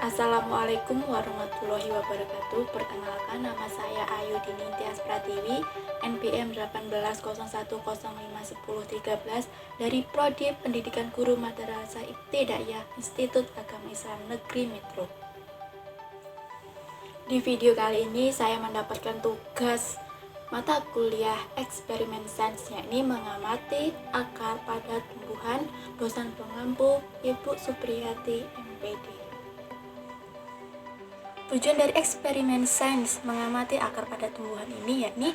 Assalamualaikum warahmatullahi wabarakatuh. Perkenalkan, nama saya Ayu Dini Tias Pratiwi, NPM 1801051013 dari Prodi Pendidikan Guru Madrasah Ibtidaiyah Institut Agama Islam Negeri Metro. Di video kali ini saya mendapatkan tugas mata kuliah eksperimen sains, yakni mengamati akar pada tumbuhan. Dosen pengampu Ibu Supriyati, MPD. Tujuan dari eksperimen sains mengamati akar pada tumbuhan ini yakni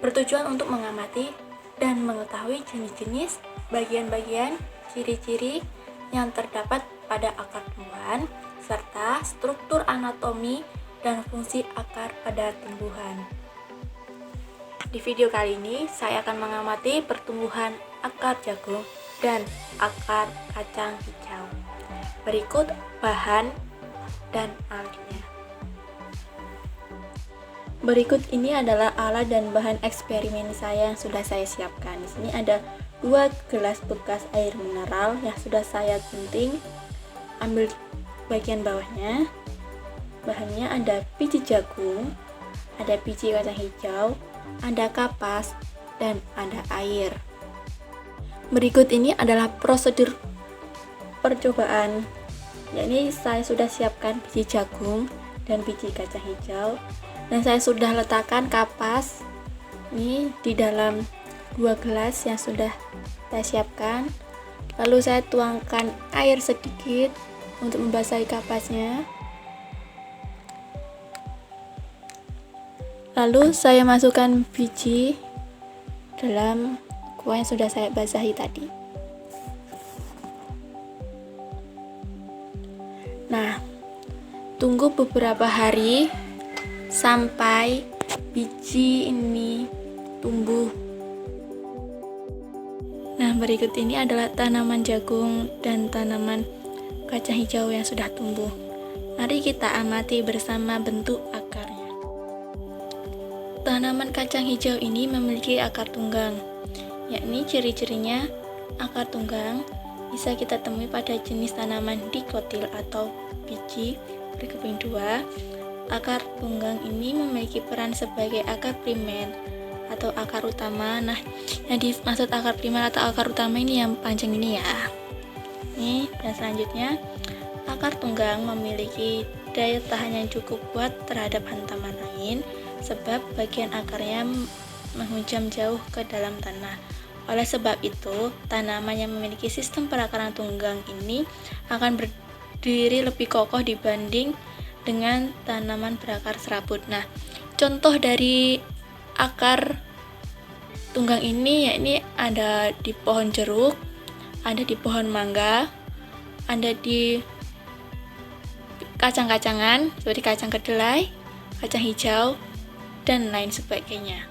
bertujuan untuk mengamati dan mengetahui jenis-jenis, bagian-bagian, ciri-ciri yang terdapat pada akar tumbuhan, serta struktur anatomi dan fungsi akar pada tumbuhan. Di video kali ini, saya akan mengamati pertumbuhan akar jagung dan akar kacang hijau. Berikut bahan dan alatnya. Berikut ini adalah alat dan bahan eksperimen saya yang sudah saya siapkan. Di sini ada 2 gelas bekas air mineral yang sudah saya gunting. Ambil bagian bawahnya. Bahannya ada biji jagung, ada biji kacang hijau, ada kapas, dan ada air. Berikut ini adalah prosedur percobaan. Yakni saya sudah siapkan biji jagung dan biji kacang hijau, dan saya sudah letakkan kapas ini di dalam 2 gelas yang sudah saya siapkan. Lalu saya tuangkan air sedikit untuk membasahi kapasnya. Lalu saya masukkan biji dalam kuah yang sudah saya basahi tadi. Nah, tunggu beberapa hari sampai biji ini tumbuh. Nah, berikut ini adalah tanaman jagung dan tanaman kacang hijau yang sudah tumbuh. Mari kita amati bersama bentuk akarnya. Tanaman kacang hijau ini memiliki akar tunggang, yakni ciri-cirinya akar tunggang bisa kita temui pada jenis tanaman dikotil atau biji berkeping 2. Akar tunggang ini memiliki peran sebagai akar primer atau akar utama. Nah, yang dimaksud akar primer atau akar utama ini yang panjang ini ya. Nih, dan selanjutnya akar tunggang memiliki daya tahan yang cukup kuat terhadap hantaman angin, sebab bagian akarnya menghujam jauh ke dalam tanah. Oleh sebab itu, tanaman yang memiliki sistem perakaran tunggang ini akan berdiri lebih kokoh dibanding dengan tanaman berakar serabut. Nah, contoh dari akar tunggang ini yakni ada di pohon jeruk, ada di pohon mangga, ada di kacang-kacangan seperti kacang kedelai, kacang hijau, dan lain sebagainya.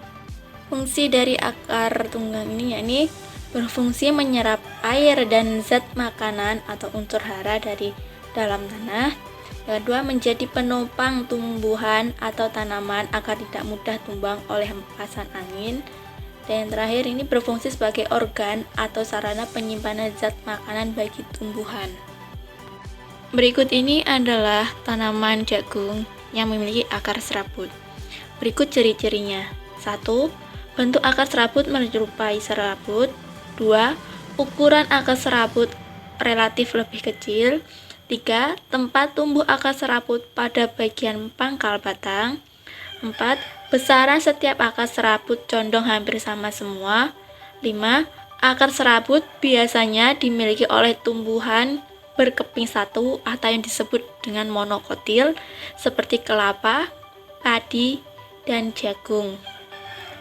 Fungsi dari akar tunggang ini yakni berfungsi menyerap air dan zat makanan atau unsur hara dari dalam tanah. Yang kedua, menjadi penopang tumbuhan atau tanaman agar tidak mudah tumbang oleh hempasan angin. Dan yang terakhir, ini berfungsi sebagai organ atau sarana penyimpanan zat makanan bagi tumbuhan. Berikut ini adalah tanaman jagung yang memiliki akar serabut. Berikut ciri-cirinya. 1. Bentuk akar serabut menyerupai serabut. 2. Ukuran akar serabut relatif lebih kecil. 3. Tempat tumbuh akar serabut pada bagian pangkal batang. 4. Besaran setiap akar serabut condong hampir sama semua. 5. Akar serabut biasanya dimiliki oleh tumbuhan berkeping 1 atau yang disebut dengan monokotil seperti kelapa, padi, dan jagung,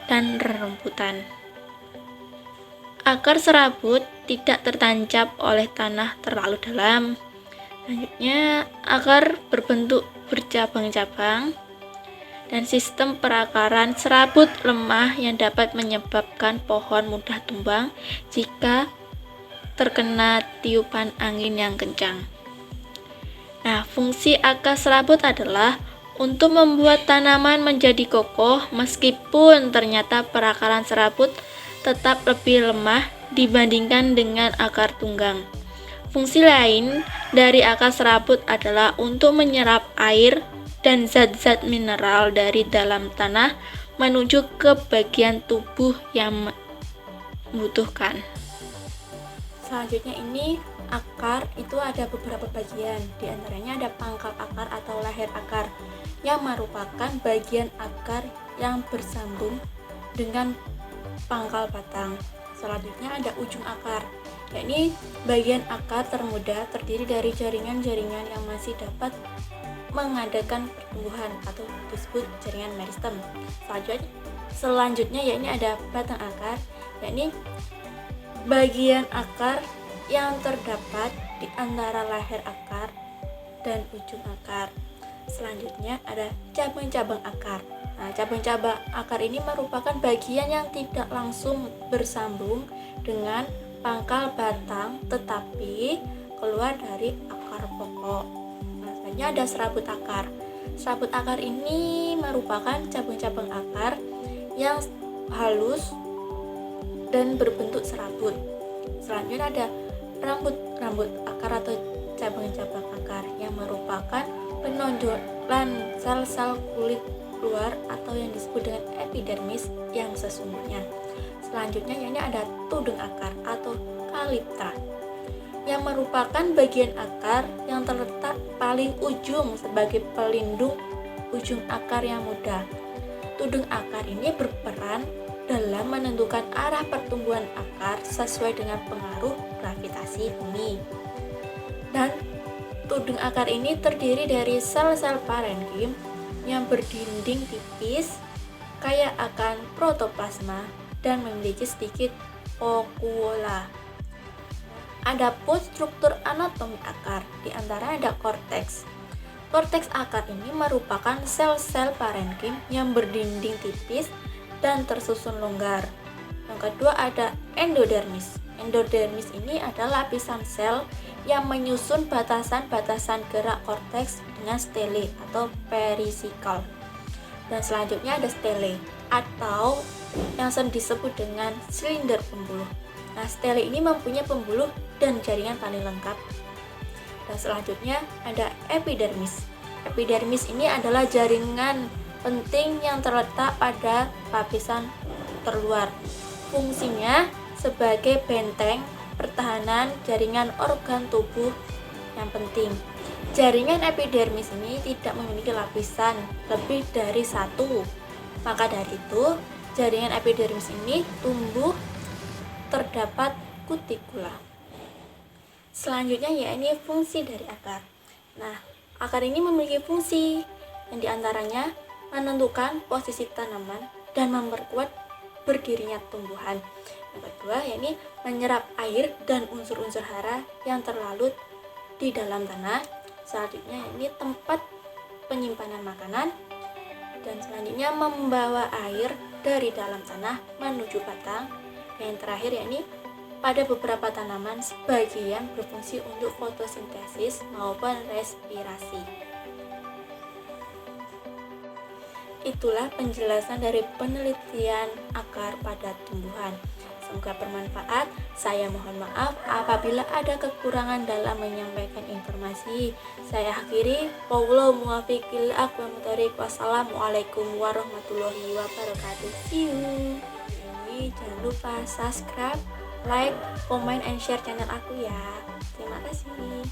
dan rerumputan. Akar serabut tidak tertancap oleh tanah terlalu dalam. Selanjutnya, akar berbentuk bercabang-cabang, dan sistem perakaran serabut lemah yang dapat menyebabkan pohon mudah tumbang jika terkena tiupan angin yang kencang. Nah, fungsi akar serabut adalah untuk membuat tanaman menjadi kokoh meskipun ternyata perakaran serabut tetap lebih lemah dibandingkan dengan akar tunggang. Fungsi lain dari akar serabut adalah untuk menyerap air dan zat-zat mineral dari dalam tanah menuju ke bagian tubuh yang membutuhkan. Selanjutnya ini akar itu ada beberapa bagian, di antaranya ada pangkal akar atau leher akar yang merupakan bagian akar yang bersambung dengan pangkal batang. Selanjutnya ada ujung akar, yakni bagian akar termuda terdiri dari jaringan-jaringan yang masih dapat mengadakan pertumbuhan atau disebut jaringan meristem. Selanjutnya yakni ada batang akar, yakni bagian akar yang terdapat di antara leher akar dan ujung akar. Selanjutnya ada cabang-cabang akar. Nah, cabang-cabang akar ini merupakan bagian yang tidak langsung bersambung dengan pangkal batang tetapi keluar dari akar pokok. Nah, selanjutnya ada serabut akar. Serabut akar ini merupakan cabang-cabang akar yang halus dan berbentuk serabut. Selanjutnya ada rambut akar atau cabang-cabang akar yang merupakan penonjolan sel-sel kulit luar atau yang disebut dengan epidermis yang sesungguhnya. Selanjutnya ini ada tudung akar atau kaliptra yang merupakan bagian akar yang terletak paling ujung sebagai pelindung ujung akar yang muda. Tudung akar ini berperan dalam menentukan arah pertumbuhan akar sesuai dengan pengaruh gravitasi bumi. Dan tudung akar ini terdiri dari sel-sel parenkim yang berdinding tipis, kaya akan protoplasma dan memiliki sedikit okula. Adapun struktur anatomi akar, di antara ada korteks. Korteks akar ini merupakan sel-sel parenkim yang berdinding tipis dan tersusun longgar. Yang kedua ada endodermis. Endodermis ini adalah lapisan sel yang menyusun batasan-batasan gerak korteks dengan stele atau perisikal. Dan selanjutnya ada stele atau yang sering disebut dengan silinder pembuluh. Nah, stele ini mempunyai pembuluh dan jaringan paling lengkap. Dan selanjutnya ada epidermis. Epidermis ini adalah jaringan penting yang terletak pada lapisan terluar. Fungsinya sebagai benteng pertahanan jaringan organ tubuh yang penting. Jaringan epidermis ini tidak memiliki lapisan lebih dari satu. Maka dari itu, jaringan epidermis ini tumbuh terdapat kutikula. Selanjutnya yakni fungsi dari akar. Nah, akar ini memiliki fungsi yang diantaranya menentukan posisi tanaman dan memperkuat berdirinya tumbuhan. Yang kedua yakni menyerap air dan unsur-unsur hara yang terlalut di dalam tanah. Selanjutnya ini tempat penyimpanan makanan, dan selanjutnya membawa air dari dalam tanah menuju batang. Dan yang terakhir yakni pada beberapa tanaman sebagian berfungsi untuk fotosintesis maupun respirasi. Itulah penjelasan dari penelitian akar pada tumbuhan. Semoga bermanfaat. Saya mohon maaf apabila ada kekurangan dalam menyampaikan informasi. Saya akhiri. Wallahu muwaffiq lil aqwamit thoriq. Wassalamualaikum warahmatullahi wabarakatuh. See you. Jangan lupa subscribe, like, comment, and share channel aku ya. Terima kasih.